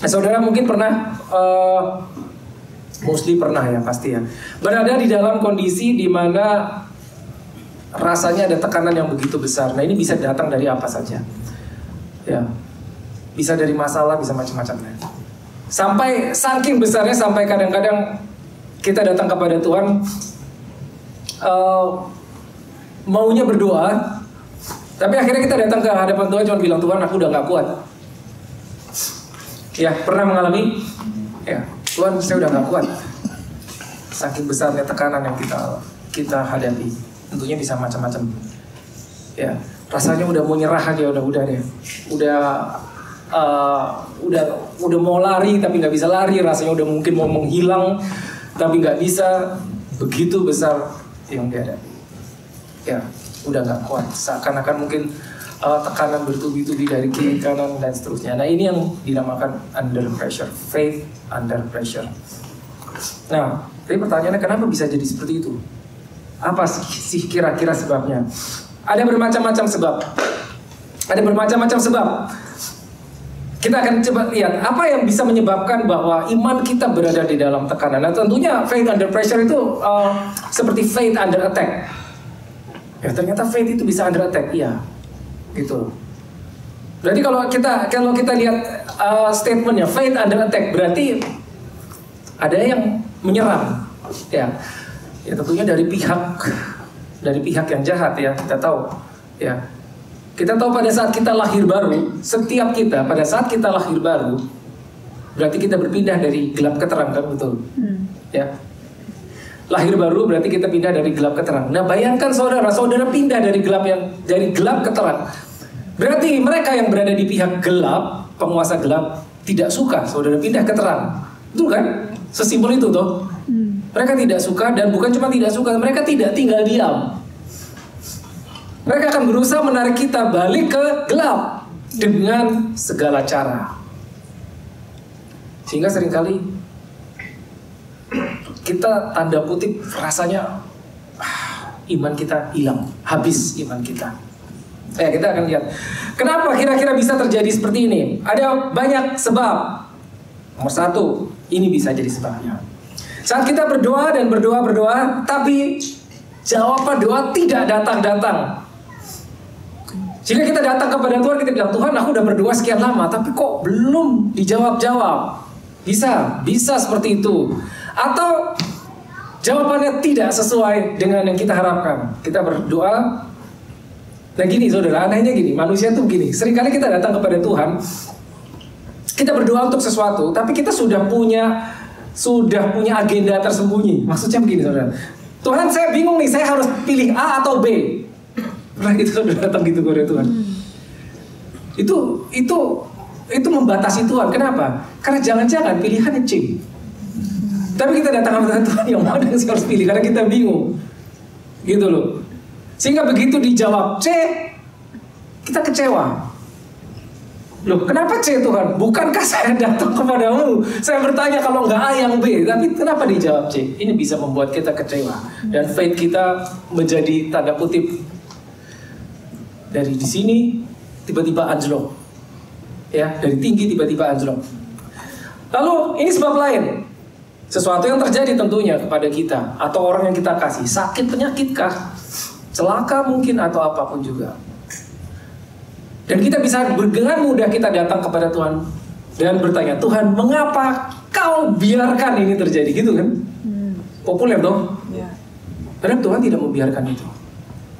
Saudara mungkin pernah, mostly pernah ya pasti ya, berada di dalam kondisi di mana rasanya ada tekanan yang begitu besar. Nah ini bisa datang dari apa saja, ya, bisa dari masalah, bisa macam-macam. Sampai saking besarnya sampai kadang-kadang kita datang kepada Tuhan, maunya berdoa, tapi akhirnya kita datang ke hadapan Tuhan cuma bilang, Tuhan aku udah gak kuat. Ya, pernah mengalami? Ya, Tuhan saya udah gak kuat. Saking besarnya tekanan yang kita hadapi. Tentunya bisa macam-macam. Ya, rasanya udah mau nyerah aja, udah deh. Udah mau lari tapi nggak bisa lari, rasanya udah mungkin mau menghilang tapi nggak bisa. Begitu besar yang dihadapi. Ya, udah nggak kuat. Seakan-akan mungkin tekanan bertubi-tubi dari kiri kanan dan seterusnya. Nah ini yang dinamakan under pressure, faith under pressure. Nah, tapi pertanyaannya kenapa bisa jadi seperti itu? Apa sih kira-kira sebabnya? Ada bermacam-macam sebab. Ada bermacam-macam sebab. Kita akan coba lihat apa yang bisa menyebabkan bahwa iman kita berada di dalam tekanan. Nah tentunya faith under pressure itu seperti faith under attack. Ya ternyata faith itu bisa under attack, iya. Gitu. Berarti kalau kita lihat statementnya faith under attack, berarti ada yang menyerang, ya tentunya dari pihak yang jahat ya, kita tahu, ya kita tahu pada saat kita lahir baru, setiap kita pada saat kita lahir baru, berarti kita berpindah dari gelap ke terang, kan betul, ya. Lahir baru berarti kita pindah dari gelap ke terang. Nah bayangkan saudara pindah dari gelap ke terang. Berarti mereka yang berada di pihak gelap, penguasa gelap, tidak suka saudara pindah ke terang. Betul kan? Sesimpel itu toh. Mereka tidak suka, dan bukan cuma tidak suka, mereka tidak tinggal diam. Mereka akan berusaha menarik kita balik ke gelap dengan segala cara. Sehingga seringkali kita tanda kutip rasanya iman kita hilang, habis iman kita. Kita akan lihat kenapa kira-kira bisa terjadi seperti ini. Ada banyak sebab. Nomor satu, ini bisa jadi sebabnya. Saat kita berdoa, tapi jawaban doa tidak datang. Jika kita datang kepada Tuhan, kita bilang, Tuhan aku udah berdoa sekian lama, tapi kok belum dijawab-jawab. Bisa seperti itu. Atau jawabannya tidak sesuai dengan yang kita harapkan. Kita berdoa. Nah gini saudara, anehnya gini, manusia tuh gini. Seringkali kita datang kepada Tuhan, kita berdoa untuk sesuatu, tapi kita sudah punya agenda tersembunyi. Maksudnya begini saudara, Tuhan saya bingung nih, saya harus pilih A atau B. Pernah gitu saudara datang gitu kepada Tuhan. Itu membatasi Tuhan. Kenapa? Karena jangan-jangan pilihannya C. Tapi kita datang kepada Tuhan, yang mana yang saya harus pilih, karena kita bingung. Gitu loh. Sehingga begitu dijawab C, kita kecewa. Loh, kenapa C Tuhan? Bukankah saya datang kepadamu? Saya bertanya kalau nggak A yang B, tapi kenapa dijawab C? Ini bisa membuat kita kecewa. Dan faith kita menjadi tanda kutip dari di sini tiba-tiba anjlok. Ya, dari tinggi tiba-tiba anjlok. Lalu ini sebab lain. Sesuatu yang terjadi tentunya kepada kita atau orang yang kita kasih, sakit, penyakit kah, celaka mungkin, atau apapun juga. Dan kita bisa dengan mudah kita datang kepada Tuhan dan bertanya, Tuhan mengapa kau biarkan ini terjadi, gitu kan? Populer dong. Padahal Tuhan tidak membiarkan itu.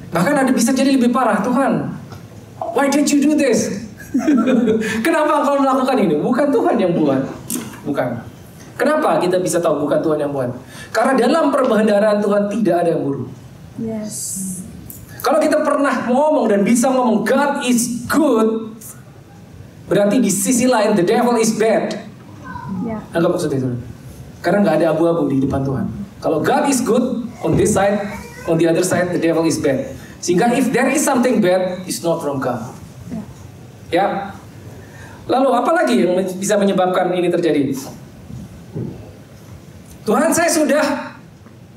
Bahkan ada bisa jadi lebih parah, Tuhan, why did you do this? Kenapa engkau melakukan ini? Bukan Tuhan yang buat. Bukan. Kenapa kita bisa tahu bukan Tuhan yang buat? Karena dalam perbendaharaan Tuhan tidak ada yang buruk. Yes. Kalau kita pernah ngomong dan bisa ngomong God is good, berarti di sisi lain the devil is bad. Yeah. Anggap maksudnya itu. Karena nggak ada abu-abu di depan Tuhan. Kalau God is good on this side, on the other side the devil is bad. Sehingga if there is something bad, it's not from God. Ya. Lalu apa lagi yang bisa menyebabkan ini terjadi? Tuhan, saya sudah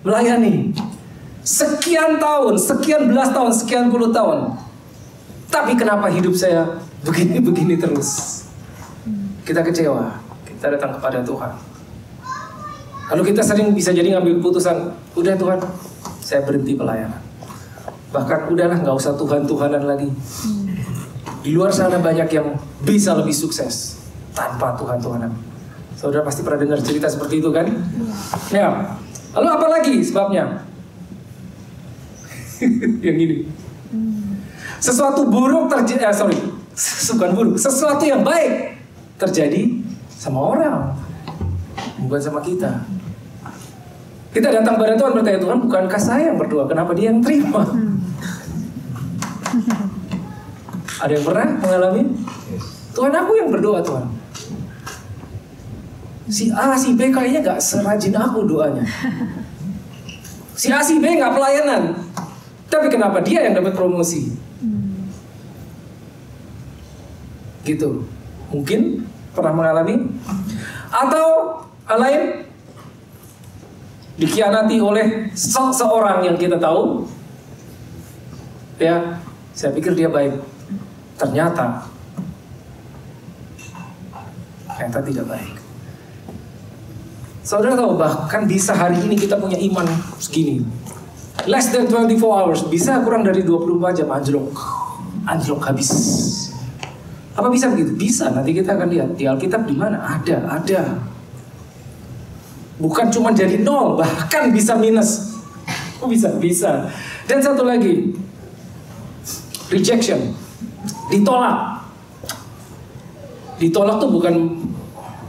melayani sekian tahun, sekian belas tahun, sekian puluh tahun, tapi kenapa hidup saya begini-begini terus? Kita kecewa. kita datang kepada Tuhan. Lalu kita sering bisa jadi ngambil keputusan, udah Tuhan, saya berhenti pelayanan. Bahkan udahlah, nggak usah Tuhan-Tuhanan lagi. Di luar sana banyak yang bisa lebih sukses tanpa Tuhan-Tuhanan. Saudara pasti pernah dengar cerita seperti itu kan? Ya. Lalu apa lagi sebabnya? Yang ini. Sesuatu buruk terjadi, sesuatu yang baik terjadi sama orang, bukan sama kita. Kita datang pada Tuhan bertanya, Tuhan, bukankah saya yang berdoa? Kenapa dia yang terima? Ada yang pernah mengalami? Tuhan, aku yang berdoa, Tuhan. Si A, si B kayaknya gak serajin aku doanya. Si A, si B gak pelayanan. Tapi kenapa dia yang dapat promosi? Gitu. Mungkin pernah mengalami. Atau hal lain, dikhianati oleh seseorang yang kita tahu, ya, saya pikir dia baik, ternyata tidak baik. Saudara tahu, bahkan bisa hari ini kita punya iman segini, less than 24 hours, bisa kurang dari 24 jam anjlok habis. Apa bisa begitu? Bisa, nanti kita akan lihat di Alkitab di mana ada. Bukan cuma jadi 0, bahkan bisa minus. Oh, bisa. Dan satu lagi, rejection, ditolak. Ditolak tuh bukan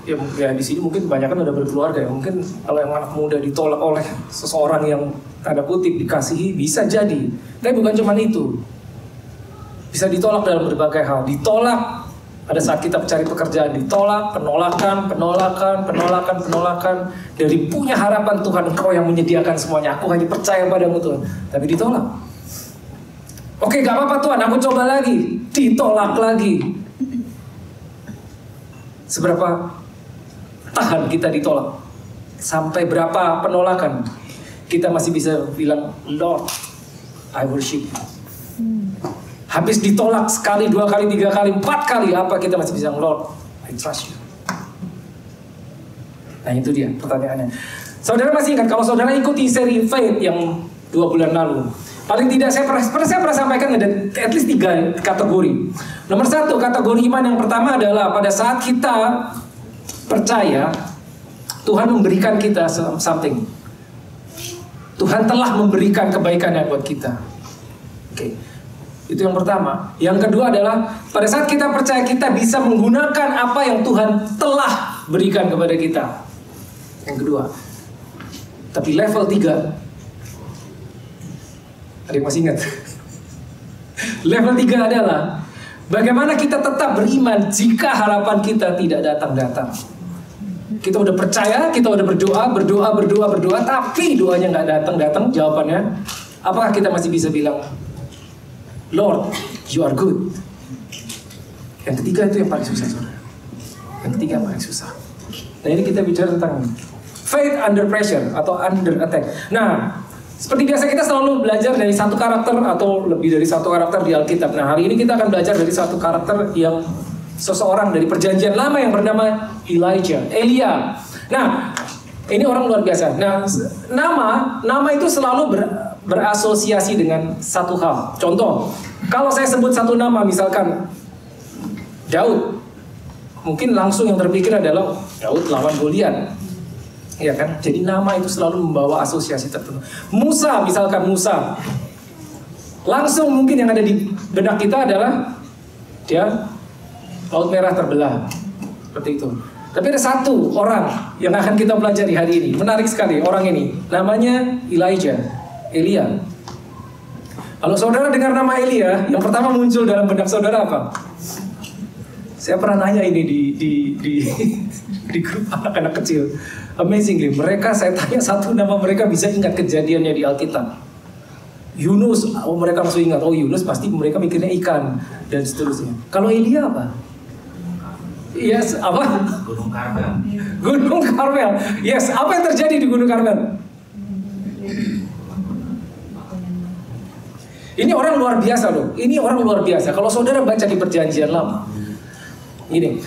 ya di sini mungkin kebanyakan udah berkeluarga ya. Mungkin kalau yang anak muda ditolak oleh seseorang yang tanda kutip dikasihi, bisa jadi. Tapi bukan cuma itu. Bisa ditolak dalam berbagai hal. Ditolak pada saat kita mencari pekerjaan, ditolak, penolakan dari punya harapan Tuhan, Engkau yang menyediakan semuanya, aku hanya percaya padamu Tuhan, tapi ditolak. Oke, gak apa-apa Tuhan, aku coba lagi, ditolak lagi. Seberapa tahan kita ditolak? Sampai berapa penolakan kita masih bisa bilang, Lord, I worship you. Habis ditolak sekali, 2 kali, 3 kali, 4 kali, apa kita masih bisa, Lord, I trust you. Nah itu dia pertanyaannya. Saudara masih ingat, kalau saudara ikuti seri Faith yang 2 bulan lalu, paling tidak saya pernah sampaikan ada at least 3 kategori. Nomor 1, kategori iman yang pertama adalah pada saat kita percaya, Tuhan memberikan kita something. Tuhan telah memberikan kebaikannya buat kita. Oke. Itu yang pertama. Yang kedua adalah pada saat kita percaya, kita bisa menggunakan apa yang Tuhan telah berikan kepada kita. Yang kedua. Tapi level 3, ada yang masih ingat? Level 3 adalah bagaimana kita tetap beriman jika harapan kita tidak datang-datang. Kita udah percaya, kita udah berdoa, tapi doanya nggak datang-datang, jawabannya. Apakah kita masih bisa bilang, Lord, you are good? Yang ketiga itu yang paling susah, saudara. Yang ketiga yang paling susah. Nah ini kita bicara tentang faith under pressure atau under attack. Nah, seperti biasa kita selalu belajar dari satu karakter atau lebih dari satu karakter di Alkitab. Nah hari ini kita akan belajar dari satu karakter yang seseorang dari perjanjian lama yang bernama Elia. Nah, ini orang luar biasa. Nah, nama itu selalu berasosiasi dengan satu hal. Contoh, kalau saya sebut satu nama, misalkan Daud, mungkin langsung yang terpikir adalah Daud lawan Goliat, ya kan? Jadi nama itu selalu membawa asosiasi tertentu. Musa, misalkan Musa, langsung mungkin yang ada di benak kita adalah dia Laut Merah terbelah, seperti itu. Tapi ada satu orang yang akan kita pelajari hari ini, menarik sekali orang ini, namanya Elia. Kalau saudara dengar nama Elia, yang pertama muncul dalam benak saudara apa? Saya pernah nanya ini di grup anak-anak kecil. Amazingly, saya tanya satu nama, mereka bisa ingat kejadiannya di Alkitab. Yunus, mereka langsung ingat, Yunus pasti mereka mikirnya ikan dan seterusnya. Kalau Elia apa? Yes, apa? Gunung Karmel. Gunung Karmel. Yes, apa yang terjadi di Gunung Karmel? Ini orang luar biasa loh. Ini orang luar biasa. Kalau saudara baca di Perjanjian Lama, ini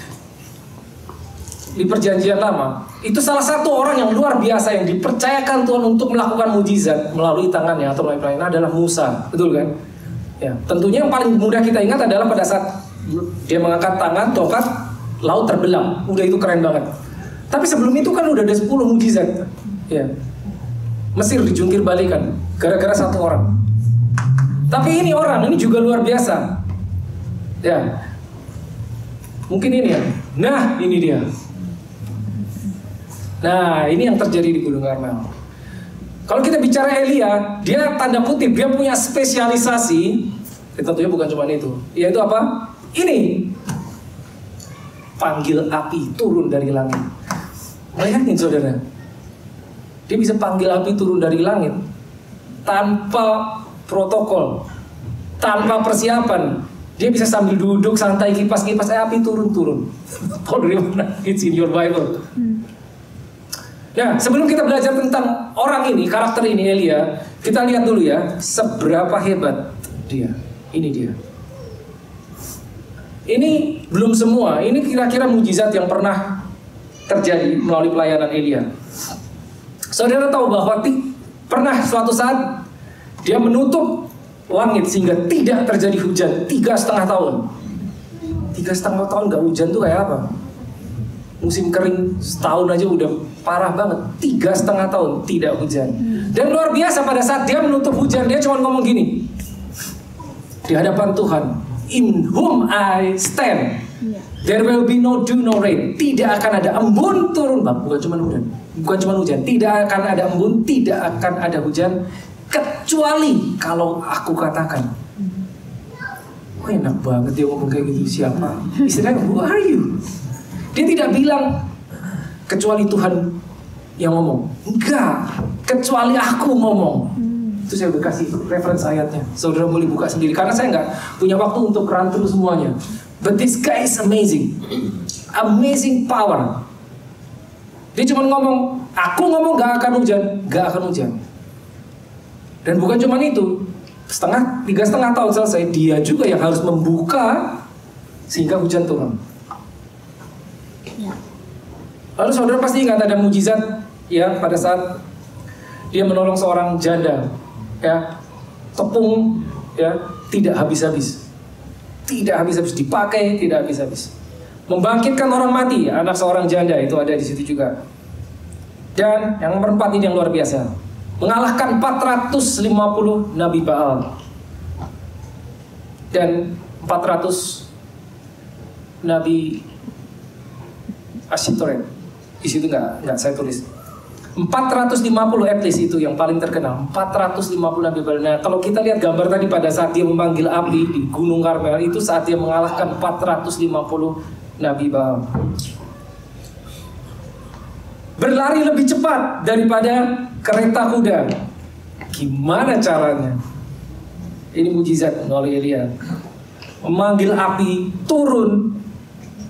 di perjanjian lama, itu salah satu orang yang luar biasa yang dipercayakan Tuhan untuk melakukan mujizat melalui tangannya atau melalui pelayanan adalah Musa, betul kan? Ya, tentunya yang paling mudah kita ingat adalah pada saat dia mengangkat tangan, tongkat, laut terbelah. Udah itu keren banget. Tapi sebelum itu kan udah ada 10 mujizat. Ya. Mesir dijungkir balikan gara-gara satu orang. Tapi ini orang ini juga luar biasa. Ya. Mungkin ini ya. Nah, ini dia. Nah, ini yang terjadi di Gunung Karmel. Kalau kita bicara Elia, dia tanda kutip, dia punya spesialisasi. Tentunya bukan cuma itu. Yaitu apa? Ini. Panggil api turun dari langit. Bayangin saudara. Dia bisa panggil api turun dari langit tanpa protokol, tanpa persiapan. Dia bisa sambil duduk santai kipas-kipas api turun-turun. Kau dari mana? It's in your Bible. Nah, sebelum kita belajar tentang orang ini, karakter ini Elia, kita lihat dulu ya, seberapa hebat dia. Ini dia. Ini belum semua. Ini kira-kira mujizat yang pernah terjadi melalui pelayanan Elia. Saudara tahu bahwa pernah suatu saat dia menutup langit sehingga tidak terjadi hujan 3,5 tahun. 3,5 tahun gak hujan tuh kayak apa? Musim kering setahun aja udah parah banget. 3,5 tahun tidak hujan. Dan luar biasa pada saat dia menutup hujan, dia cuma ngomong gini di hadapan Tuhan, in whom I stand, there will be no dew, no rain. Tidak akan ada embun turun, bukan cuma hujan. Bukan cuma hujan, tidak akan ada embun, tidak akan ada hujan, kecuali kalau aku katakan. Oh, enak banget dia ngomong kayak gitu. Siapa? Istilahnya, who are you? Dia tidak bilang kecuali Tuhan yang ngomong. Enggak, kecuali aku ngomong. Itu saya udah kasih reference ayatnya. Saudara boleh buka sendiri karena saya nggak punya waktu untuk run through semuanya. But this guy is amazing. Amazing power. Dia cuma ngomong, aku ngomong gak akan hujan, gak akan hujan. Dan bukan cuma itu, 3,5 tahun selesai, dia juga yang harus membuka sehingga hujan turun. Lalu saudara pasti ingat ada mujizat ya pada saat dia menolong seorang janda, ya, tepung ya tidak habis-habis, dipakai tidak habis-habis. Membangkitkan orang mati, anak seorang janda itu ada di situ juga. Dan yang nomor 4 ini yang luar biasa, mengalahkan 450 Nabi Baal dan 400 Nabi Asyitoret. Di situ nggak saya tulis. 450 at least itu yang paling terkenal. 450 Nabi Baal. Nah, kalau kita lihat gambar tadi pada saat dia memanggil api di Gunung Karmel, itu saat dia mengalahkan 450 Nabi Baal. Berlari lebih cepat daripada kereta kuda. Gimana caranya? Ini mujizat melalui Elia. Memanggil api turun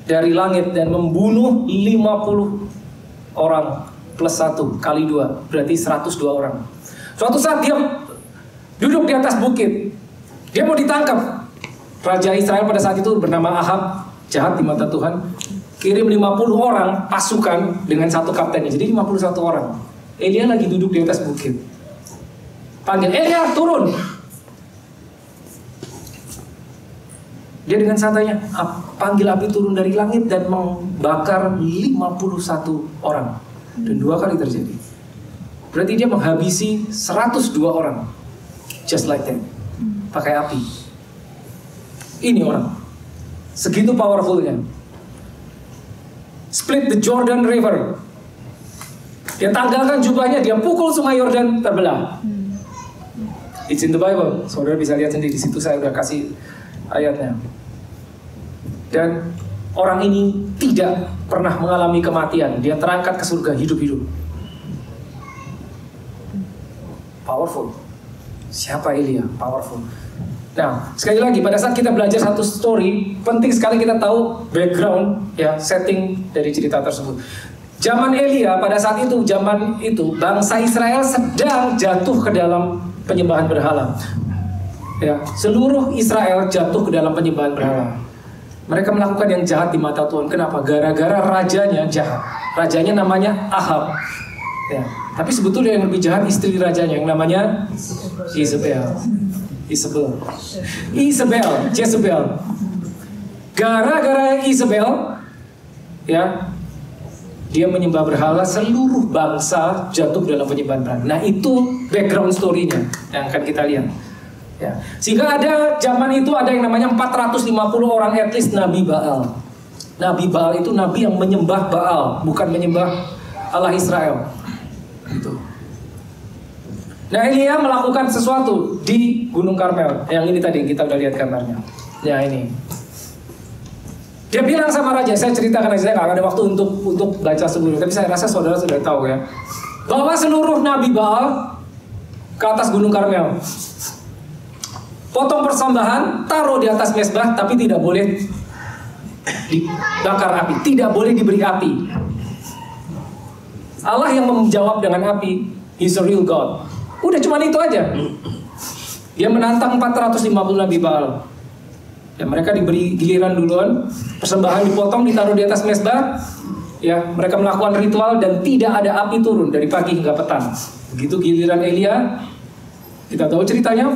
dari langit dan membunuh 50 orang plus 1 kali 2, berarti 102 orang. Suatu saat dia duduk di atas bukit. Dia mau ditangkap. Raja Israel pada saat itu bernama Ahab, jahat di mata Tuhan, kirim 50 orang pasukan dengan satu kaptennya, jadi 51 orang. Elia lagi duduk di atas bukit. Panggil, Elia turun. Dia dengan santainya panggil api turun dari langit dan membakar 51 orang. Dan 2 kali terjadi. Berarti dia menghabisi 102 orang. Just like that. Pakai api. Ini orang. Segitu powerfulnya. Split the Jordan River. Dia tanggalkan jubahnya, dia pukul sungai Yordan terbelah. It's in the Bible. Saudara bisa lihat sendiri, di situ saya udah kasih ayatnya. Dan orang ini tidak pernah mengalami kematian. Dia terangkat ke surga hidup-hidup. Powerful. Siapa Elia? Powerful. Nah, sekali lagi pada saat kita belajar satu story, penting sekali kita tahu background, ya, setting dari cerita tersebut. Zaman Elia pada saat itu, bangsa Israel sedang jatuh ke dalam penyembahan berhala. Ya, seluruh Israel jatuh ke dalam penyembahan berhala. Mereka melakukan yang jahat di mata Tuhan. Kenapa? Gara-gara rajanya jahat. Rajanya namanya Ahab. Ya. Tapi sebetulnya yang lebih jahat istri rajanya yang namanya Jezebel. Gara-gara Isabel, ya, dia menyembah berhala, seluruh bangsa jatuh dalam penyembahan berhala. Nah, itu background story-nya yang akan kita lihat. Ya. Sehingga ada zaman itu ada yang namanya 450 orang at least Nabi Baal. Nabi Baal itu nabi yang menyembah Baal, bukan menyembah Allah Israel. Gitu. Nah, Elia melakukan sesuatu di Gunung Karmel. Yang ini tadi kita udah lihat gambarnya. Ya, ini. Dia bilang sama raja, saya ceritakan aja, saya nggak ada waktu untuk baca seluruh, tapi saya rasa saudara sudah tahu ya, bahwa seluruh Nabi Baal ke atas Gunung Karmel. Potong persembahan, taruh di atas mezbah, tapi tidak boleh dibakar api, tidak boleh diberi api. Allah yang menjawab dengan api, He's a real God. Udah cuma itu aja. Dia menantang 450 Nabi Baal. Ya, mereka diberi giliran duluan, persembahan dipotong, ditaruh di atas mezbah. Ya, mereka melakukan ritual dan tidak ada api turun dari pagi hingga petang. Begitu giliran Elia, kita tahu ceritanya.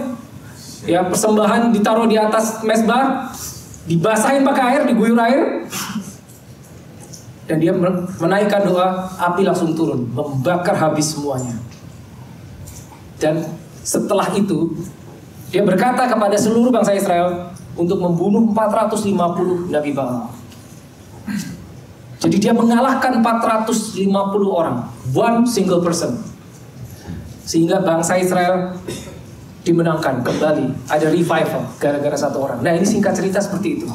Ya, persembahan ditaruh di atas mezbah, dibasahin pakai air, diguyur air, dan dia menaikkan doa, api langsung turun, membakar habis semuanya. Dan setelah itu, dia berkata kepada seluruh bangsa Israel untuk membunuh 450 Nabi Baal. Jadi dia mengalahkan 450 orang, one single person, sehingga bangsa Israel dimenangkan kembali, ada revival gara-gara satu orang. Nah, ini singkat cerita seperti itu.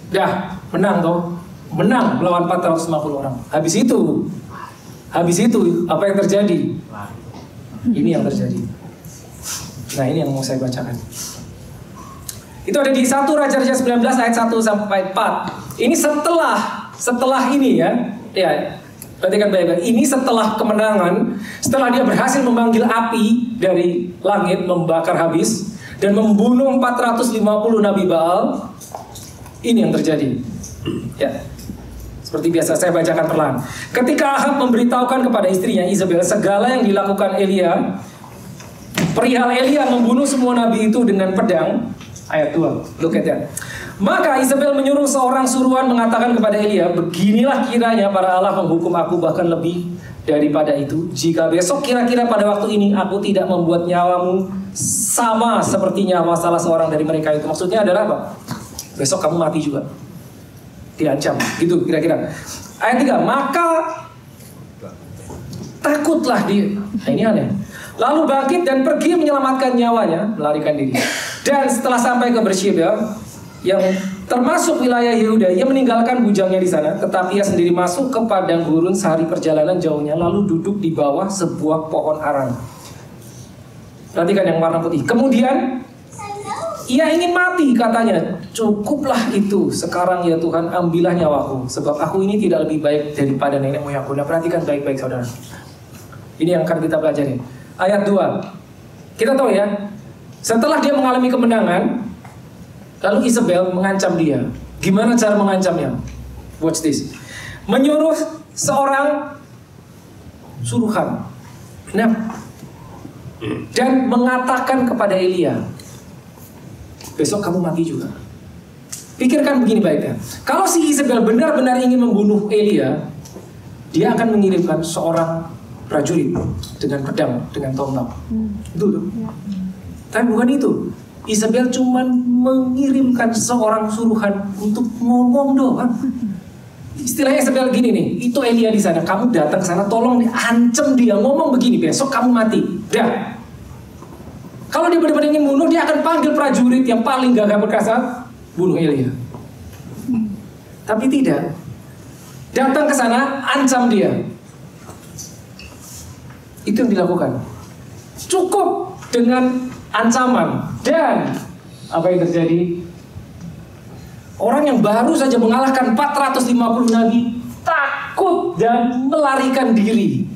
Dah menang toh, menang melawan 450 orang. Habis itu apa yang terjadi? Ini yang terjadi. Nah, ini yang mau saya bacakan. Itu ada di 1 Raja-Raja 19 ayat 1 sampai 4. Ini setelah ini ya. Ya. Perhatikan baik-baik. Ini setelah kemenangan, setelah dia berhasil memanggil api dari langit, membakar habis, dan membunuh 450 Nabi Baal. Ini yang terjadi. Ya. Seperti biasa saya bacakan perlahan. Ketika Ahab memberitahukan kepada istrinya Isabel segala yang dilakukan Elia, perihal Elia membunuh semua nabi itu dengan pedang. Ayat 2. Look at that. Maka Isabel menyuruh seorang suruhan mengatakan kepada Elia, beginilah kiranya para Allah menghukum aku bahkan lebih daripada itu, jika besok kira-kira pada waktu ini aku tidak membuat nyawamu sama seperti nyawa salah seorang dari mereka itu. Maksudnya adalah apa? Besok kamu mati juga. Diancam. Gitu kira-kira. Ayat 3. Maka takutlah dia. Nah, ini aneh. Lalu bangkit dan pergi menyelamatkan nyawanya, melarikan diri. Dan setelah sampai ke Beersheba, yang termasuk wilayah Yehuda, ia meninggalkan bujangnya di sana, tetapi ia sendiri masuk ke padang gurun sehari perjalanan jauhnya, lalu duduk di bawah sebuah pohon arang. Perhatikan yang warna putih. Kemudian ia ingin mati, katanya, cukuplah itu sekarang ya Tuhan, ambillah nyawaku, sebab aku ini tidak lebih baik daripada nenek moyangku. Nah, perhatikan baik-baik saudara. Ini yang akan kita pelajari. Ayat 2. Kita tahu ya, setelah dia mengalami kemenangan, lalu Isabel mengancam dia. Gimana cara mengancamnya? Watch this. Menyuruh seorang suruhan, dan mengatakan kepada Elia, besok kamu mati juga. Pikirkan begini baiknya. Kalau si Isabel benar-benar ingin membunuh Elia, dia akan mengirimkan seorang prajurit dengan pedang, dengan tombak. Itu tuh. Tapi bukan itu. Isabel cuma mengirimkan seorang suruhan untuk ngomong doang. Istilahnya Isabel gini nih, itu Elia di sana, kamu datang ke sana, tolong ancam dia, ngomong begini, besok kamu mati. Dah. Kalau dia benar-benar ingin bunuh, dia akan panggil prajurit yang paling gagah perkasa, bunuh Elia. Tapi tidak. Datang ke sana, ancam dia. Itu yang dilakukan. Cukup dengan ancaman. Dan apa yang terjadi? Orang yang baru saja mengalahkan 450 nabi takut dan melarikan diri.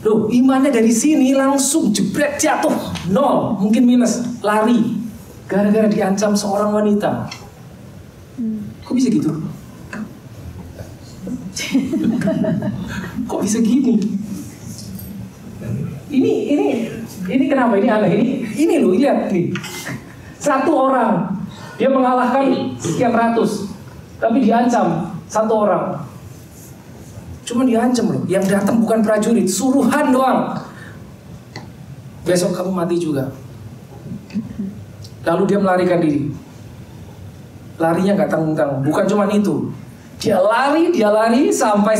Loh, imannya dari sini langsung jebret jatuh, nol, mungkin minus, lari. gara-gara diancam seorang wanita. Kok bisa gitu? Kok bisa gini? Ini kenapa? Ini aneh. Ini loh, lihat nih. Satu orang dia mengalahkan sekian ratus, tapi diancam satu orang. Cuma diancam loh. Yang datang bukan prajurit, suruhan doang. Besok kamu mati juga. Lalu dia melarikan diri. Larinya nggak tanggung-tanggung. Bukan cuma itu. Dia lari sampai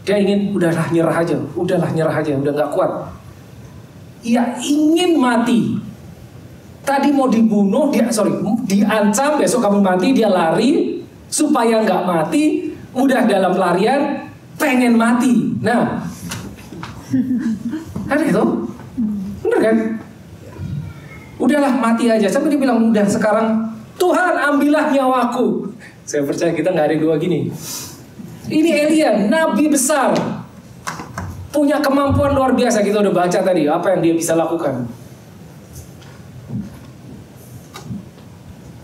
dia ingin udahlah nyerah aja, udah nggak kuat. Ia ingin mati. Tadi mau dibunuh, diancam besok kamu mati, dia lari supaya nggak mati, udah dalam pelarian, pengen mati. Nah, kan itu, bener kan? Udahlah mati aja. Sampai dia bilang udah sekarang Tuhan ambillah nyawaku. Saya percaya kita nggak ada dua gini. Ini Elia, nabi besar, punya kemampuan luar biasa. Kita udah baca tadi apa yang dia bisa lakukan.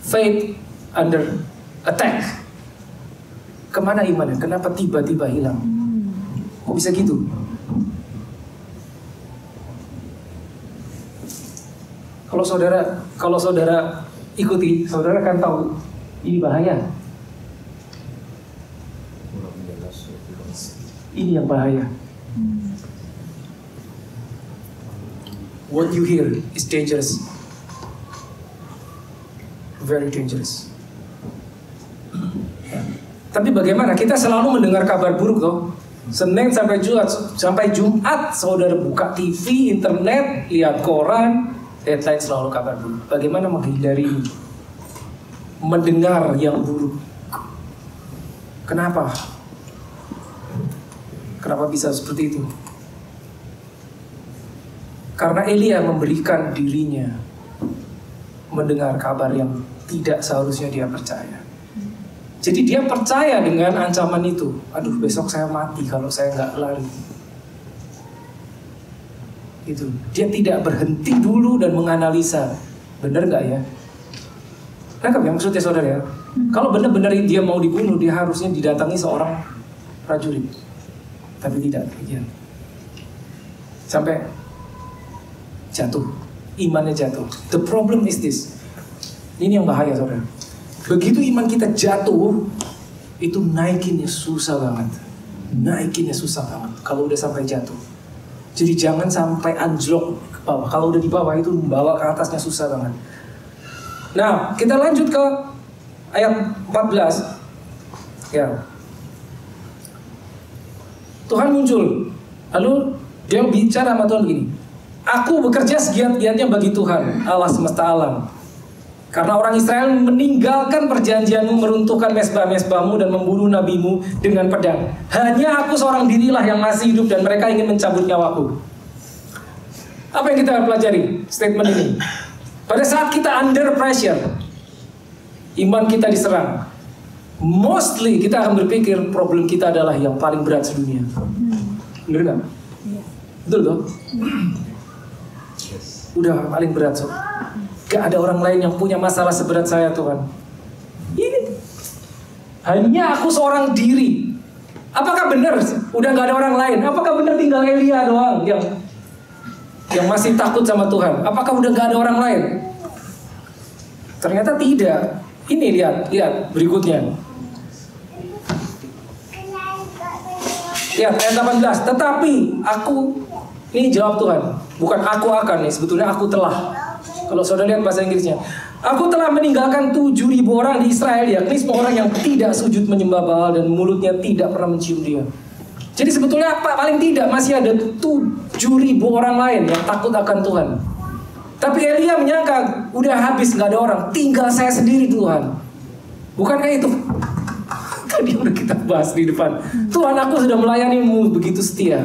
Faith under attack. Kemana imannya? Kenapa tiba-tiba hilang? Kok bisa gitu? Kalau saudara ikuti, saudara kan tahu ini bahaya. Ini yang bahaya. What you hear is dangerous. Very dangerous. Tapi bagaimana? Kita selalu mendengar kabar buruk toh. Senin sampai Jumat saudara buka TV, internet, lihat koran, headline selalu kabar buruk. Bagaimana menghindari mendengar yang buruk? Kenapa? Kenapa bisa seperti itu? Karena Elia memberikan dirinya mendengar kabar yang tidak seharusnya dia percaya. Jadi dia percaya dengan ancaman itu. Aduh, besok saya mati kalau saya nggak lari. Itu. Dia tidak berhenti dulu dan menganalisa, benar nggak ya? Nangkap ya maksudnya saudara ya? Kalau benar-benar dia mau dibunuh, dia harusnya didatangi seorang prajurit. Tapi tidak demikian. Sampai jatuh, imannya jatuh. The problem is this. Ini yang bahaya saudara. Begitu iman kita jatuh, itu naikinnya susah banget. Kalau udah sampai jatuh. Jadi jangan sampai anjlok ke bawah. Kalau udah di bawah itu membawa ke atasnya susah banget. Nah, kita lanjut ke ayat 14. Ya. Tuhan muncul. Lalu dia bicara sama Tuhan gini. Aku bekerja segiat-giatnya bagi Tuhan, Allah semesta alam. Karena orang Israel meninggalkan perjanjianmu, meruntuhkan mesbah-mesbahmu dan membunuh nabimu dengan pedang. Hanya aku seorang dirilah yang masih hidup dan mereka ingin mencabut nyawaku. Apa yang kita pelajari statement ini? Pada saat kita under pressure, iman kita diserang, mostly kita akan berpikir problem kita adalah yang paling berat sedunia. Bener gak? Betul toh? Udah paling berat so. Gak ada orang lain yang punya masalah seberat saya Tuhan. Ini hanya aku seorang diri. Apakah benar? Udah gak ada orang lain. Apakah benar tinggal Elia doang yang masih takut sama Tuhan? Apakah udah gak ada orang lain? Ternyata tidak. Ini lihat berikutnya. Lihat ayat 18. Tetapi aku, ini jawab Tuhan. Bukan aku akan nih, sebetulnya aku telah. Kalau saudara lihat bahasa Inggrisnya, aku telah meninggalkan 7.000 orang di Israel, yakni semua orang yang tidak sujud menyembah Baal dan mulutnya tidak pernah mencium dia. Jadi sebetulnya apa? Paling tidak masih ada 7.000 orang lain yang takut akan Tuhan. Tapi Elia menyangka udah habis, nggak ada orang, tinggal saya sendiri Tuhan. Bukankah itu? Tadi udah kita bahas di depan. Tuhan, aku sudah melayanimu begitu setia.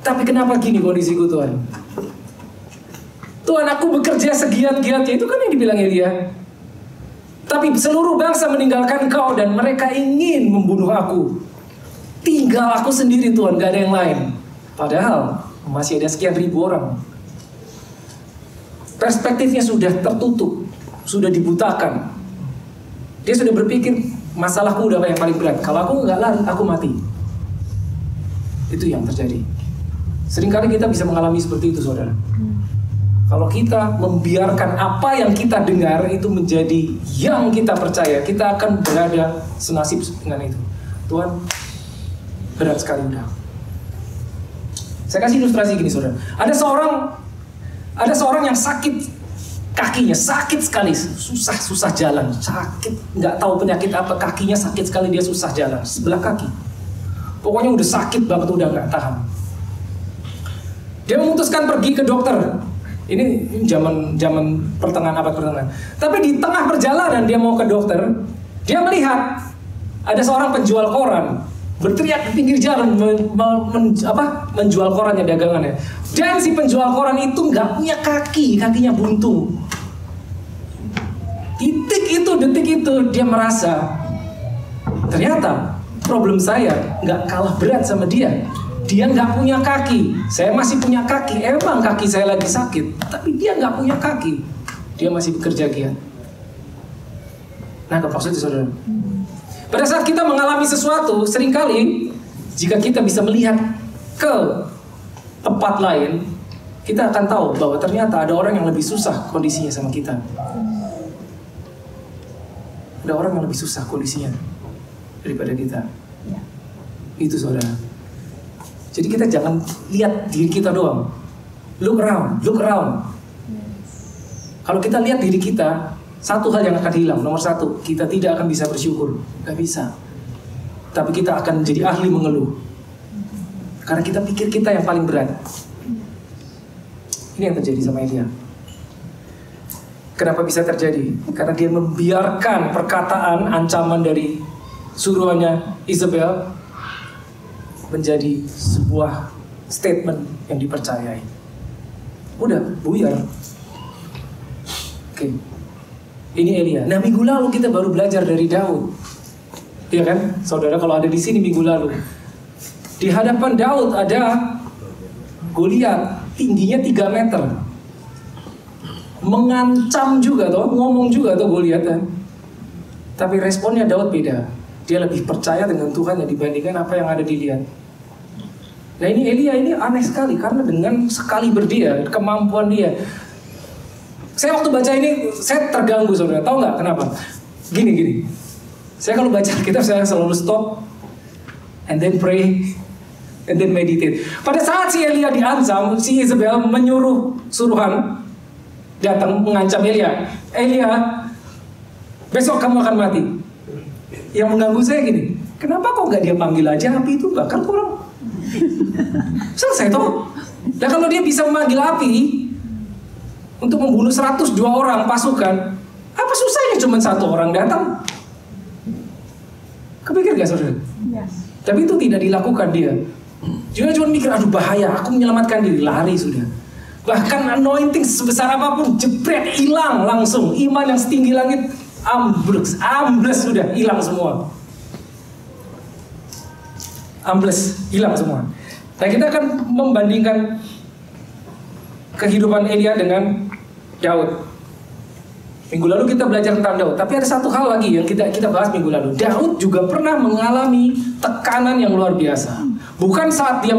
Tapi kenapa gini kondisiku Tuhan? Tuhan, aku bekerja segiat-giatnya. Itu kan yang dibilang Elia. Tapi seluruh bangsa meninggalkan Kau dan mereka ingin membunuh aku. Tinggal aku sendiri Tuhan, gak ada yang lain. Padahal masih ada sekian ribu orang. perspektifnya sudah tertutup, sudah dibutakan. Dia sudah berpikir, masalahku udah yang paling berat. Kalau aku nggak lari, aku mati. Itu yang terjadi. Seringkali kita bisa mengalami seperti itu, saudara. Kalau kita membiarkan apa yang kita dengar itu menjadi yang kita percaya, kita akan berada senasib dengan itu. Tuhan, berat sekali udah. Saya kasih ilustrasi gini, saudara. Ada seorang yang sakit kakinya, sakit sekali, susah jalan, sakit, nggak tahu penyakit apa, kakinya sakit sekali, dia susah jalan, sebelah kaki. Pokoknya udah sakit banget, udah nggak tahan. Dia memutuskan pergi ke dokter. Ini zaman pertengahan abad pertengahan. Tapi di tengah perjalanan dia mau ke dokter, dia melihat ada seorang penjual koran berteriak di pinggir jalan menjual korannya, dagangannya. Dan si penjual koran itu nggak punya kaki, kakinya buntung. Detik itu dia merasa ternyata problem saya nggak kalah berat sama dia. Dia nggak punya kaki, saya masih punya kaki. Emang kaki saya lagi sakit, tapi dia nggak punya kaki. Dia masih bekerja giat. Nah, maksudnya saudara, pada saat kita mengalami sesuatu, seringkali jika kita bisa melihat ke tempat lain, kita akan tahu bahwa ternyata ada orang yang lebih susah kondisinya sama kita. Ada orang yang lebih susah kondisinya daripada kita. Itu saudara. Jadi kita jangan lihat diri kita doang. Look around. Kalau kita lihat diri kita, satu hal yang akan hilang. Nomor satu, kita tidak akan bisa bersyukur. Gak bisa. Tapi kita akan menjadi ahli mengeluh. Karena kita pikir kita yang paling berat. Ini yang terjadi sama Elia. Kenapa bisa terjadi? Karena dia membiarkan perkataan ancaman dari suruhannya Isabel menjadi sebuah statement yang dipercayai. Udah buyar. Oke. Ini Elia. Nah, minggu lalu kita baru belajar dari Daud. Iya kan? Saudara, kalau ada di sini minggu lalu. Di hadapan Daud ada Goliat, tingginya 3 meter. Mengancam juga toh, ngomong juga toh Goliat kan. Tapi responnya Daud beda. Dia lebih percaya dengan Tuhan dibandingkan apa yang ada dilihat. Nah, ini Elia ini aneh sekali karena dengan sekali berdia, kemampuan dia. Saya waktu baca ini saya terganggu, saudara. Tahu nggak kenapa? Gini. Saya kalau baca Alkitab saya selalu stop and then pray and then meditate. Pada saat si Elia diancam, si Isabel menyuruh suruhan datang mengancam Elia. Elia, besok kamu akan mati. Yang mengganggu saya gini, kenapa kok nggak dia panggil aja api itu bakar kurang? Selesai toh. Dan kalau dia bisa memanggil api untuk membunuh 102 orang pasukan, apa susahnya cuma 1 orang datang? Kepikir gak saudara? Yes. Tapi itu tidak dilakukan dia. Dia cuma mikir, aduh bahaya, aku menyelamatkan diri, lari sudah. Bahkan anointing sebesar apapun jebret, hilang langsung. Iman yang setinggi langit ambles sudah, hilang semua. Ambles, hilang semua. Nah, kita akan membandingkan kehidupan Elia dengan Daud. Minggu lalu kita belajar tentang Daud, tapi ada satu hal lagi yang kita bahas minggu lalu. Daud juga pernah mengalami tekanan yang luar biasa. Bukan saat dia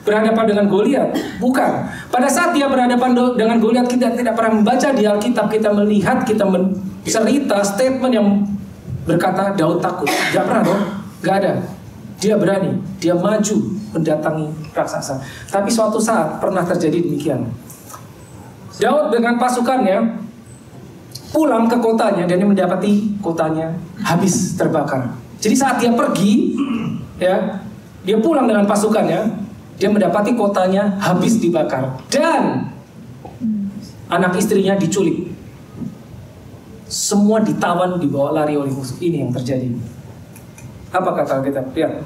berhadapan dengan Goliat, bukan. Pada saat dia berhadapan dengan Goliat, kita tidak pernah membaca di Alkitab, kita melihat, kita cerita statement yang berkata Daud takut. Gak pernah dong, gak ada. Dia berani, dia maju mendatangi raksasa. Tapi suatu saat pernah terjadi demikian. Daud dengan pasukannya pulang ke kotanya dan dia mendapati kotanya habis terbakar. Jadi saat dia pergi, ya, dia pulang dengan pasukannya, dia mendapati kotanya habis dibakar dan anak istrinya diculik. Semua ditawan, dibawa lari oleh musuh. Ini yang terjadi. Apa kata kita? Lihat.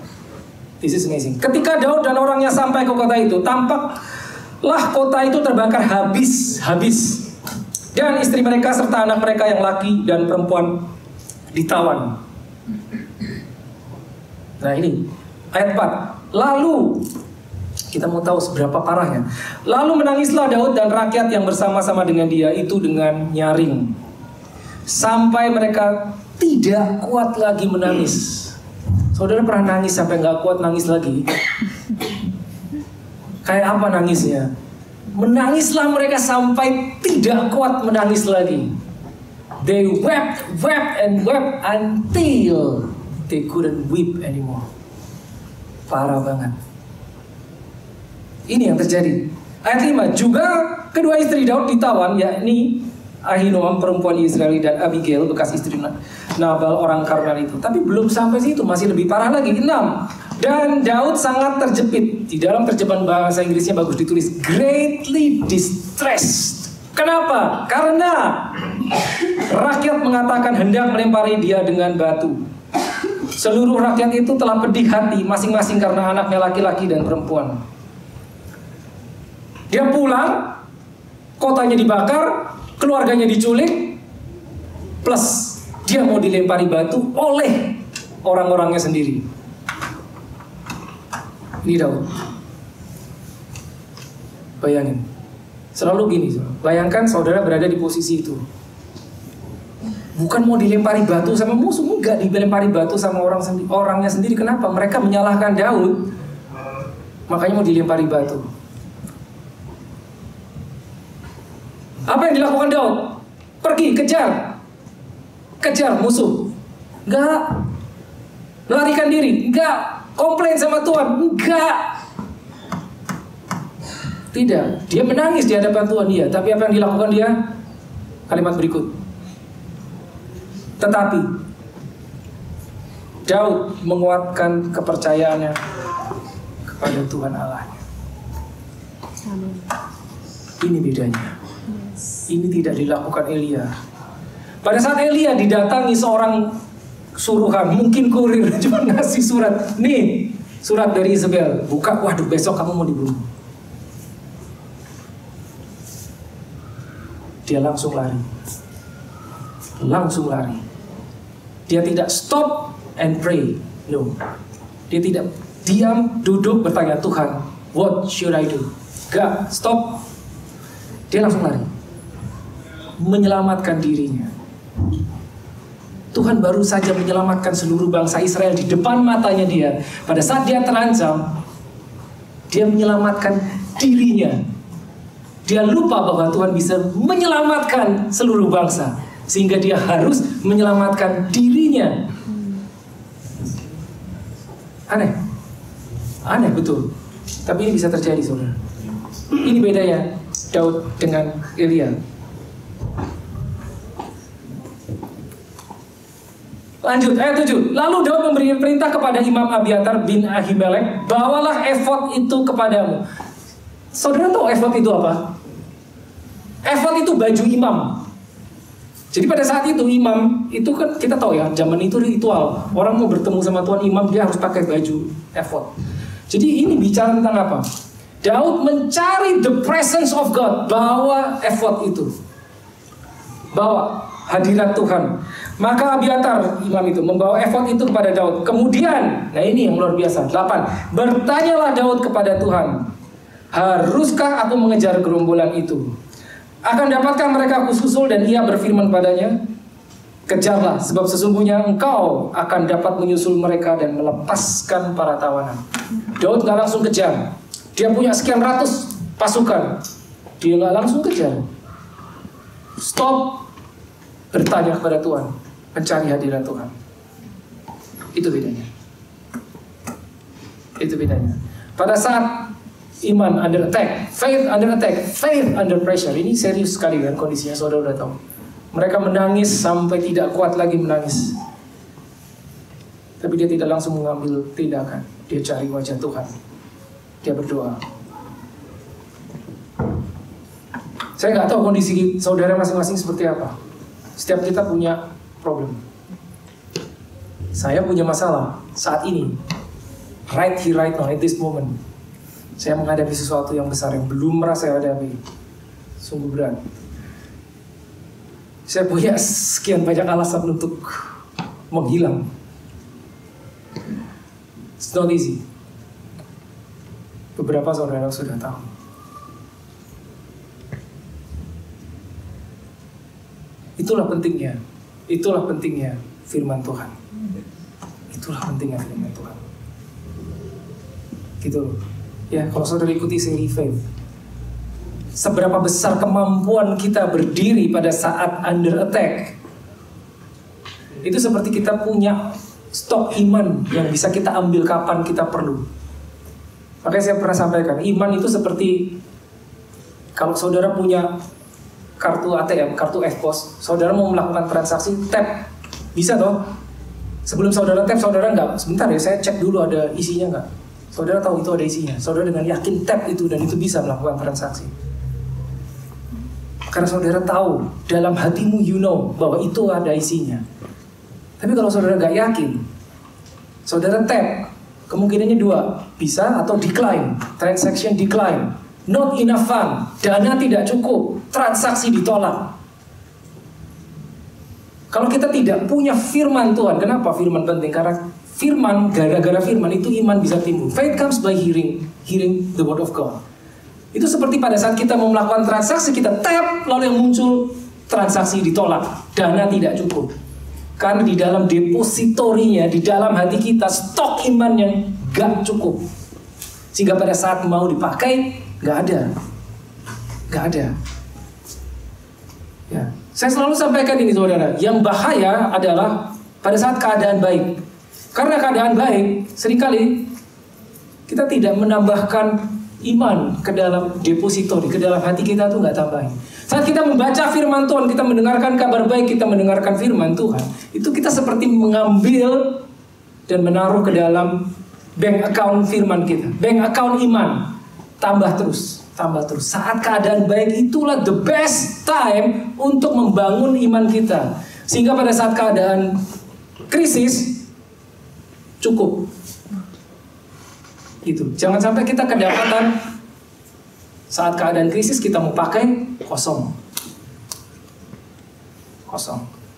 This is amazing. Ketika Daud dan orangnya sampai ke kota itu, tampaklah kota itu terbakar habis. Dan istri mereka serta anak mereka yang laki dan perempuan ditawan. Nah ini ayat 4. Lalu Kita mau tahu seberapa parahnya. Lalu menangislah Daud dan rakyat yang bersama-sama dengan dia itu dengan nyaring, sampai mereka tidak kuat lagi menangis. Saudara pernah nangis sampai nggak kuat nangis lagi? Kayak apa nangisnya? Menangislah mereka sampai tidak kuat menangis lagi. They wept and wept until they couldn't weep anymore. Parah banget. Ini yang terjadi. Ayat 5, juga kedua istri Daud ditawan, yakni Ahinoam perempuan Israel dan Abigail bekas istri Nabal orang Karmel itu. Tapi belum sampai situ, masih lebih parah lagi. 6. Dan Daud sangat terjepit. Di dalam terjemahan bahasa Inggrisnya bagus ditulis greatly distressed. Kenapa? Karena rakyat mengatakan hendak melempari dia dengan batu. Seluruh rakyat itu telah pedih hati masing-masing karena anaknya laki-laki dan perempuan. Dia pulang, kotanya dibakar, keluarganya diculik, plus dia mau dilempari batu oleh orang-orangnya sendiri. Ini Daud. Bayangin. Selalu gini, bayangkan saudara berada di posisi itu. Bukan mau dilempari batu sama musuh, enggak, dilempari batu sama orangnya sendiri. Kenapa? Mereka menyalahkan Daud, makanya mau dilempari batu. Apa yang dilakukan Daud? Pergi, kejar musuh. Enggak. Melarikan diri, enggak. Komplain sama Tuhan, enggak. Tidak, dia menangis di hadapan Tuhan, dia. Tapi apa yang dilakukan dia? Kalimat berikut. Tetapi Daud menguatkan kepercayaannya kepada Tuhan Allahnya. Ini bedanya. Ini tidak dilakukan Elia. Pada saat Elia didatangi seorang suruhan, mungkin kurir, cuma ngasih surat. Nih, surat dari Isabel. Buka, waduh besok kamu mau dibunuh. Dia langsung lari. Dia tidak stop and pray. No. Dia tidak diam, duduk, bertanya, Tuhan, what should I do? Gak, stop. Dia langsung lari. Menyelamatkan dirinya. Tuhan baru saja menyelamatkan seluruh bangsa Israel di depan matanya dia. Pada saat dia terancam, dia menyelamatkan dirinya. Dia lupa bahwa Tuhan bisa menyelamatkan seluruh bangsa, sehingga dia harus menyelamatkan dirinya. Aneh betul. Tapi ini bisa terjadi, saudara. Ini bedanya Daud dengan Elia. Lanjut, ayat 7. Lalu Daud memberi perintah kepada Imam Abiatar bin Ahimelek, bawalah efod itu kepadamu. Saudara tahu efod itu apa? Efod itu baju imam. Jadi pada saat itu imam, itu kan kita tahu ya, zaman itu ritual. Orang mau bertemu sama Tuhan, imam dia harus pakai baju efod. Jadi ini bicara tentang apa? Daud mencari the presence of God. Bawa efod itu. Bawa hadirat Tuhan. Maka Abiatar imam itu membawa efod itu kepada Daud. Kemudian, nah ini yang luar biasa, 8. Bertanyalah Daud kepada Tuhan, haruskah aku mengejar gerombolan itu? Akan dapatkah mereka kususul? Dan ia berfirman padanya, kejarlah, sebab sesungguhnya engkau akan dapat menyusul mereka dan melepaskan para tawanan. Daud gak langsung kejar. Dia punya sekian ratus pasukan. Dia gak langsung kejar. Stop, bertanya kepada Tuhan, mencari hadirat Tuhan. Itu bedanya. Pada saat iman under attack, faith under pressure. Ini serius sekali kan kondisinya, saudara udah tahu. Mereka menangis sampai tidak kuat lagi menangis. Tapi dia tidak langsung mengambil tindakan. Dia cari wajah Tuhan. Dia berdoa. Saya nggak tahu kondisi saudara masing-masing seperti apa. Setiap kita punya problem. Saya punya masalah saat ini. Right here, right now, at this moment. Saya menghadapi sesuatu yang besar yang belum pernah saya hadapi. Sungguh berat. Saya punya sekian banyak alasan untuk menghilang. It's not easy. Beberapa saudara sudah tahu. Itulah pentingnya firman Tuhan. Itulah pentingnya firman Tuhan. Gitu loh. Ya, kalau saudara ikuti seri Faith, seberapa besar kemampuan kita berdiri pada saat under attack, itu seperti kita punya stok iman yang bisa kita ambil kapan kita perlu. Makanya saya pernah sampaikan, iman itu seperti kalau saudara punya kartu ATM, kartu EFPOS, saudara mau melakukan transaksi, tap, bisa toh? Sebelum saudara tap, saudara enggak, sebentar ya, saya cek dulu ada isinya enggak. Saudara tahu itu ada isinya, saudara dengan yakin tap itu dan itu bisa melakukan transaksi. Karena saudara tahu, dalam hatimu you know bahwa itu ada isinya. Tapi kalau saudara nggak yakin, saudara tap, kemungkinannya dua, bisa atau decline, transaction decline, not enough fund, dana tidak cukup, transaksi ditolak. Kalau kita tidak punya firman Tuhan, kenapa firman penting? Karena firman, gara-gara firman itu iman bisa timbul. Faith comes by hearing the word of God. Itu seperti pada saat kita mau melakukan transaksi, kita tap, lalu yang muncul transaksi ditolak, dana tidak cukup. Karena di dalam depositorinya, di dalam hati kita, stok iman yang gak cukup. Sehingga pada saat mau dipakai, gak ada. Ya. Saya selalu sampaikan ini saudara, yang bahaya adalah pada saat keadaan baik. Karena keadaan baik, seringkali kita tidak menambahkan iman ke dalam depositori, ke dalam hati kita tuh nggak tambahin. Saat kita membaca firman Tuhan, kita mendengarkan kabar baik, kita mendengarkan firman Tuhan, itu kita seperti mengambil dan menaruh ke dalam bank account firman kita, bank account iman, tambah terus. Saat keadaan baik itulah the best time untuk membangun iman kita. Sehingga pada saat keadaan krisis cukup. Gitu. Jangan sampai kita kedapatan saat keadaan krisis kita mau pakai kosong.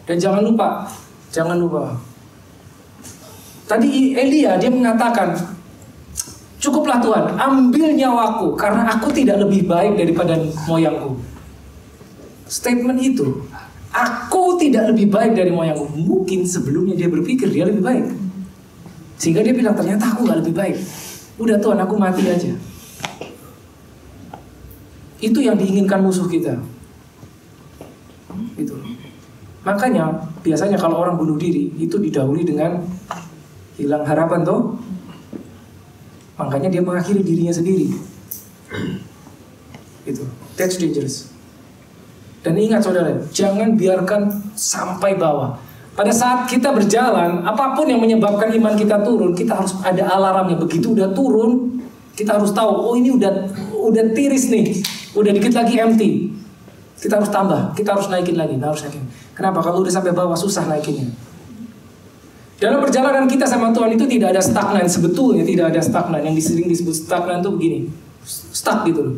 Dan jangan lupa. Tadi Elia dia mengatakan, cukuplah Tuhan, ambil nyawaku karena aku tidak lebih baik daripada moyangku. Statement itu, aku tidak lebih baik dari moyangku. Mungkin sebelumnya dia berpikir dia lebih baik. Sehingga dia bilang ternyata aku gak lebih baik. Udah Tuhan, aku mati aja. Itu yang diinginkan musuh kita. Gitu. Makanya biasanya kalau orang bunuh diri itu didahului dengan hilang harapan toh. Makanya dia mengakhiri dirinya sendiri. Itu, that's dangerous. Dan ingat saudara, jangan biarkan sampai bawah. Pada saat kita berjalan, apapun yang menyebabkan iman kita turun, kita harus ada alarmnya. Begitu udah turun, kita harus tahu, oh ini udah tiris nih, udah dikit lagi empty. Kita harus tambah, kita harus naikin lagi, Kenapa? Kalau udah sampai bawah susah naikinnya. Dalam perjalanan kita sama Tuhan itu tidak ada stagnan, sebetulnya tidak ada stagnan. Yang sering disebut stagnan itu begini, stuck gitu loh.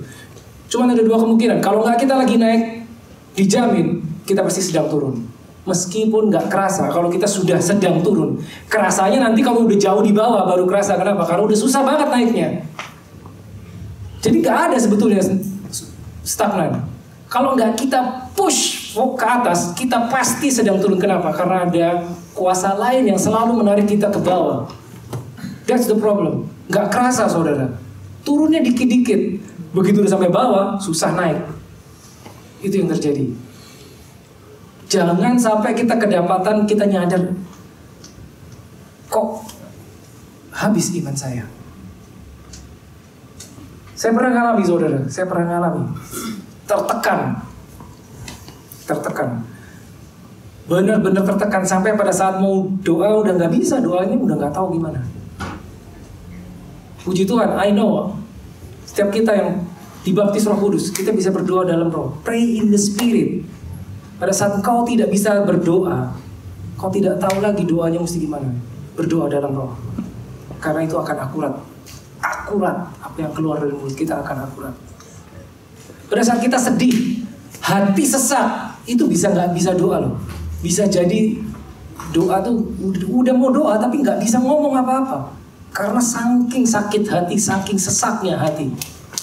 Cuma ada dua kemungkinan. Kalau nggak kita lagi naik, dijamin kita pasti sedang turun. Meskipun nggak kerasa, kalau kita sudah sedang turun, kerasanya nanti kalau udah jauh di bawah baru kerasa. Kenapa? Karena udah susah banget naiknya. Jadi nggak ada sebetulnya stagnan. Kalau nggak kita push ke atas, kita pasti sedang turun. Kenapa? Karena ada kuasa lain yang selalu menarik kita ke bawah. That's the problem. Nggak kerasa saudara. Turunnya dikit-dikit. Begitu udah sampai bawah, susah naik. Itu yang terjadi. Jangan sampai kita kedapatan, kita nyadar, kok habis iman saya. Saya pernah ngalami saudara, tertekan. Benar-benar tertekan sampai pada saat mau doa udah nggak bisa, doanya udah nggak tahu gimana. Puji Tuhan, I know setiap kita yang dibaptis Roh Kudus, kita bisa berdoa dalam Roh. Pray in the Spirit. Pada saat engkau tidak bisa berdoa, kau tidak tahu lagi doanya mesti gimana. Berdoa dalam Roh. Karena itu akan akurat. Apa yang keluar dari mulut kita akan akurat. Pada saat kita sedih, hati sesak, itu nggak bisa doa loh. Bisa jadi doa tuh udah mau doa tapi nggak bisa ngomong apa-apa. Karena saking sakit hati, saking sesaknya hati.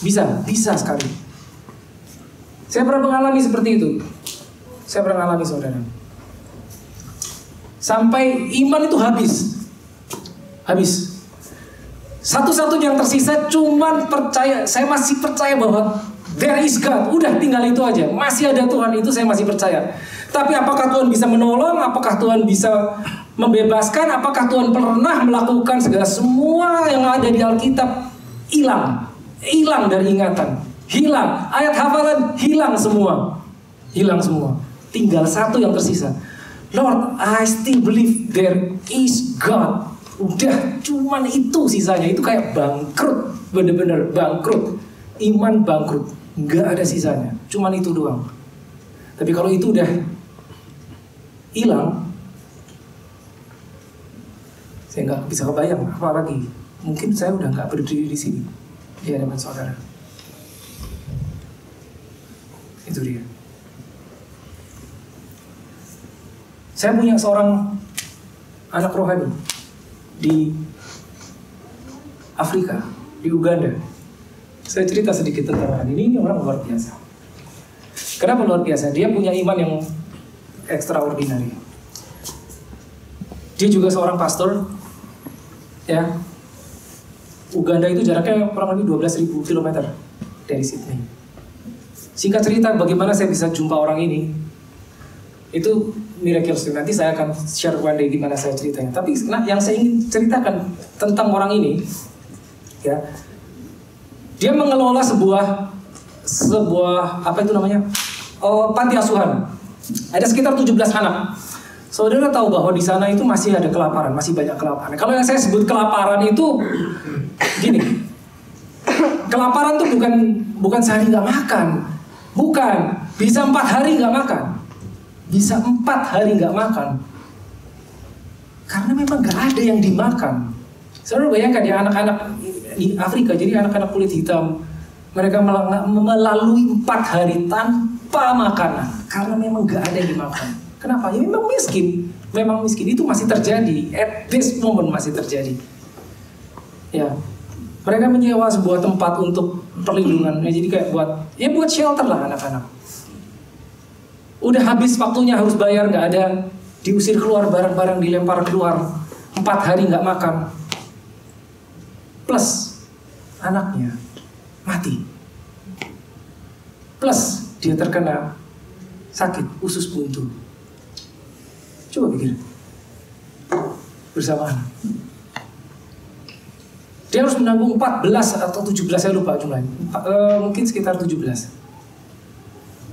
Bisa sekali. Saya pernah mengalami seperti itu. Saya pernah mengalami, saudara. Sampai iman itu habis. Satu-satunya yang tersisa cuman percaya. Saya masih percaya bahwa there is God. Udah tinggal itu aja. Masih ada Tuhan, itu saya masih percaya. Tapi apakah Tuhan bisa menolong? Apakah Tuhan bisa membebaskan? Apakah Tuhan pernah melakukan segala semua yang ada di Alkitab? Hilang dari ingatan. Hilang. Ayat hafalan hilang semua. Tinggal satu yang tersisa. Lord, I still believe there is God. Udah, cuman itu sisanya. Itu kayak bangkrut. Bener-bener bangkrut. Iman bangkrut. Nggak ada sisanya. Cuman itu doang. Tapi kalau itu udah hilang, saya nggak bisa kebayang apa lagi. Mungkin saya udah nggak berdiri di sini di hadapan saudara. Itu dia. Saya punya seorang anak rohani di Afrika, di Uganda. Saya cerita sedikit tentang ini orang luar biasa. Kenapa luar biasa? Dia punya iman yang extraordinary. Dia juga seorang pastor. Ya, Uganda itu jaraknya kurang lebih 12.000 km dari Sydney. Singkat cerita, bagaimana saya bisa jumpa orang ini? Itu miraculous. Nanti saya akan share one day gimana saya ceritanya. Tapi yang saya ingin ceritakan tentang orang ini, ya, dia mengelola sebuah apa itu namanya? Panti asuhan. Ada sekitar 17 anak. Saudara tahu bahwa di sana itu masih ada kelaparan, masih banyak kelaparan. Kalau yang saya sebut kelaparan itu gini. Kelaparan itu bukan sehari nggak makan. Bukan, bisa 4 hari nggak makan. Bisa 4 hari nggak makan. Karena memang nggak ada yang dimakan. Saudara bayangkan ya, anak-anak di Afrika, jadi anak-anak kulit hitam, mereka melalui 4 hari tanpa makanan. Karena memang nggak ada yang dimakan. Kenapa? Ya memang miskin. Itu masih terjadi. At this moment masih terjadi. Ya, mereka menyewa sebuah tempat untuk perlindungan. Ya, jadi kayak buat shelter lah anak-anak. Udah habis waktunya harus bayar, nggak ada. Diusir keluar, barang-barang dilempar keluar. 4 hari nggak makan. Plus anaknya mati. Plus dia terkena sakit usus buntu. Coba pikir. Bersamaan. Dia harus menanggung 14 atau 17, saya lupa jumlahnya. Mungkin sekitar 17.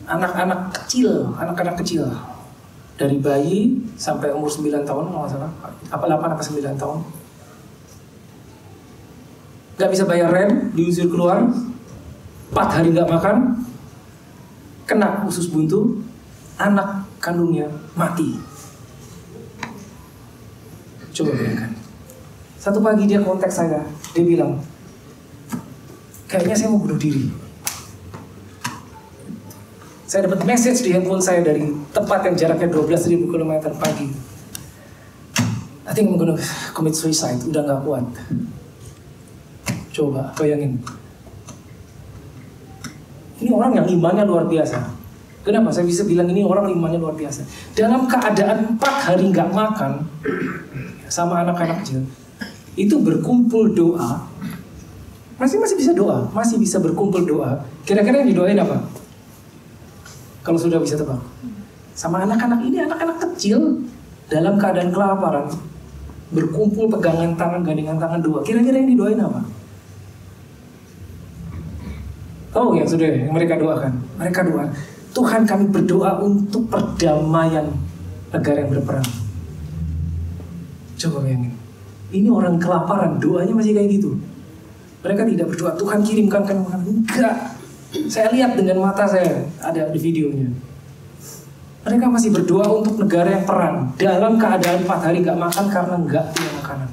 Anak-anak kecil. Dari bayi sampai umur 9 tahun, kalau nggak salah. 8 apa 9 tahun. Gak bisa bayar rent, diusir keluar. 4 hari gak makan. Kena usus buntu. Anak kandungnya mati. Coba bayangkan. Satu pagi dia kontak saya. Dia bilang, kayaknya saya mau bunuh diri. Saya dapat message di handphone saya dari tempat yang jaraknya 12.000 km pagi. I think I'm gonna commit suicide. Udah gak kuat. Coba bayangin. Ini orang yang imannya luar biasa. Kenapa saya bisa bilang ini orang imannya luar biasa? Dalam keadaan 4 hari gak makan sama anak-anak kecil, itu berkumpul doa. Masih bisa doa, masih bisa berkumpul doa. Kira-kira yang didoain apa? Kalau sudah bisa tebak. Sama anak-anak ini, anak-anak kecil dalam keadaan kelaparan, berkumpul pegangan tangan, gandengan tangan doa. Kira-kira yang didoain apa? Tahu ya saudara, yang mereka doakan? Mereka doa, Tuhan kami berdoa untuk perdamaian negara yang berperang. Coba bayangin. Ini orang kelaparan, doanya masih kayak gitu. Mereka tidak berdoa, Tuhan kirimkan kami makan. Enggak. Saya lihat dengan mata saya, ada di videonya. Mereka masih berdoa untuk negara yang perang. Dalam keadaan 4 hari gak makan karena gak punya makanan.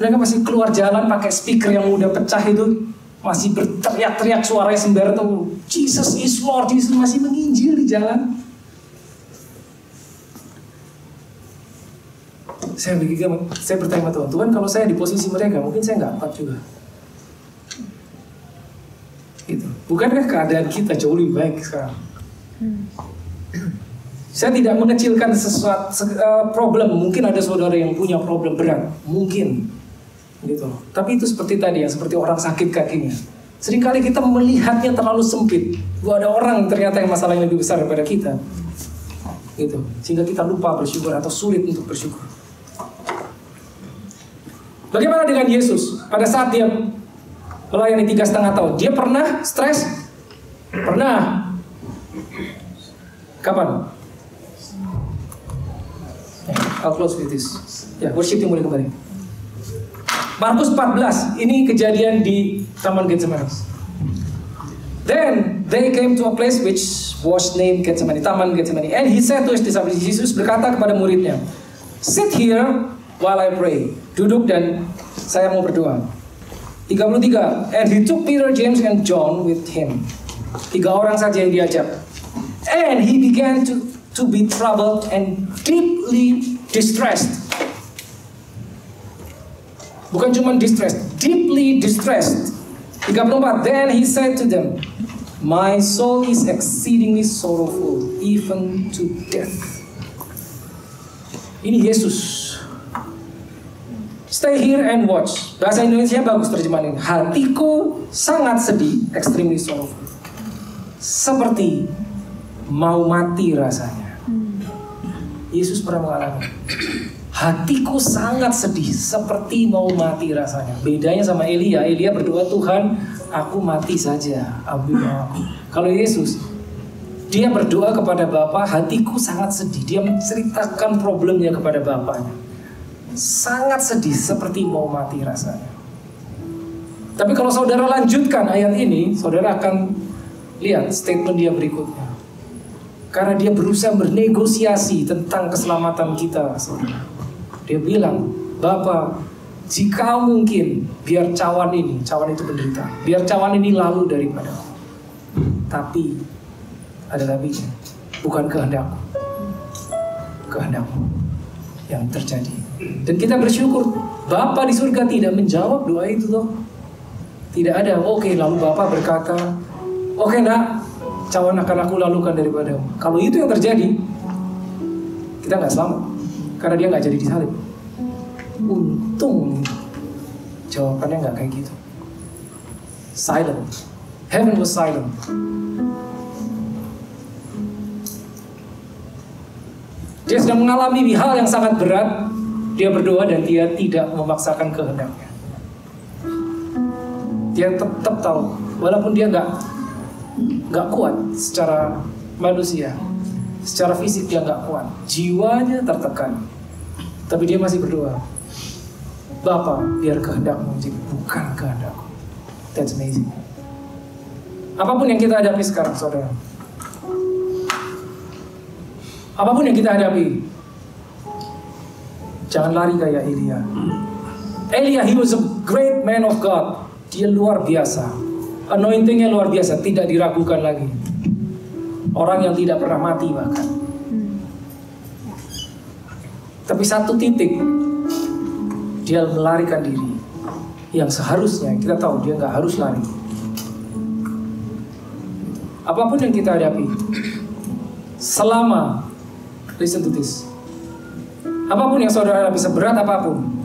Mereka masih keluar jalan pakai speaker yang udah pecah itu. Masih berteriak-teriak suaranya sembar tuh. Jesus is Lord, Jesus masih menginjil di jalan. Saya bertanya sama Tuhan, kalau saya di posisi mereka, mungkin saya nggak kuat juga. Gitu. Bukankah keadaan kita jauh lebih baik sekarang? Saya tidak mengecilkan sesuatu problem. Mungkin ada saudara yang punya problem berat, mungkin, gitu. Tapi itu seperti tadi, seperti orang sakit kakinya. Seringkali kita melihatnya terlalu sempit. Bahwa ada orang ternyata yang masalahnya lebih besar daripada kita, gitu. Sehingga kita lupa bersyukur atau sulit untuk bersyukur. Bagaimana dengan Yesus? Pada saat dia melayani 3,5 tahun, dia pernah stres? Pernah. Kapan? I'll close with this. Ya, worship mulai kembali. Markus 14, ini kejadian di Taman Getsemani. Then they came to a place which was named Getsemani, Taman Getsemani. And he said to his disciples, Yesus berkata kepada muridnya, sit here while I pray. Duduk dan saya mau berdoa. 33. And he took Peter, James, and John with him. 3 orang saja yang diajak. And he began to be troubled and deeply distressed. Bukan cuma distressed, deeply distressed. 34. Then he said to them, my soul is exceedingly sorrowful, even to death. Ini Yesus. Stay here and watch. Bahasa Indonesia bagus terjemahan ini. Hatiku sangat sedih, extremely sorrowful. Seperti mau mati rasanya. Yesus pernah mengalami. Hatiku sangat sedih, seperti mau mati rasanya. Bedanya sama Elia. Elia berdoa, Tuhan, aku mati saja, ambil aku. Kalau Yesus, dia berdoa kepada Bapa, hatiku sangat sedih. Dia menceritakan problemnya kepada Bapaknya. Sangat sedih, seperti mau mati rasanya. Tapi kalau saudara lanjutkan ayat ini, saudara akan lihat statement dia berikutnya. Karena dia berusaha bernegosiasi tentang keselamatan kita, saudara. Dia bilang, Bapa, jika mungkin, biar cawan itu menderita. Biar cawan ini lalu daripada aku. Tapi, ada tapinya. Bukan kehendakku. Kehendakmu yang terjadi. Dan kita bersyukur, Bapa di surga tidak menjawab doa itu loh. Tidak ada, oke, lalu Bapa berkata, oke nak, cawan akan aku lalukan daripadamu. Kalau itu yang terjadi, kita nggak selamat. Karena dia nggak jadi disalib. Untung jawabannya nggak kayak gitu. Silent. Heaven was silent. Dia sedang mengalami hal yang sangat berat. Dia berdoa dan dia tidak memaksakan kehendaknya. Dia tetap tahu, walaupun dia nggak kuat secara manusia, secara fisik dia nggak kuat, jiwanya tertekan, tapi dia masih berdoa, Bapa, biar kehendakmu jadi bukan kehendakku. That's amazing. Apapun yang kita hadapi sekarang, saudara, apapun yang kita hadapi, jangan lari kayak Elia. Elia, he was a great man of God. Dia luar biasa. Anointingnya luar biasa, tidak diragukan lagi. Orang yang tidak pernah mati bahkan. Tapi satu titik, dia melarikan diri. Yang seharusnya, kita tahu dia nggak harus lari. Apapun yang kita hadapi, selama, listen to this, apapun yang saudara hadapi, seberat apapun,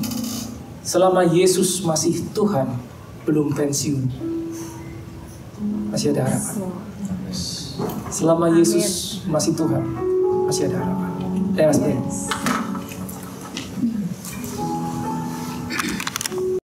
selama Yesus masih Tuhan, belum pensiun, masih ada harapan. Selama Yesus masih Tuhan, masih ada harapan. Let's pray.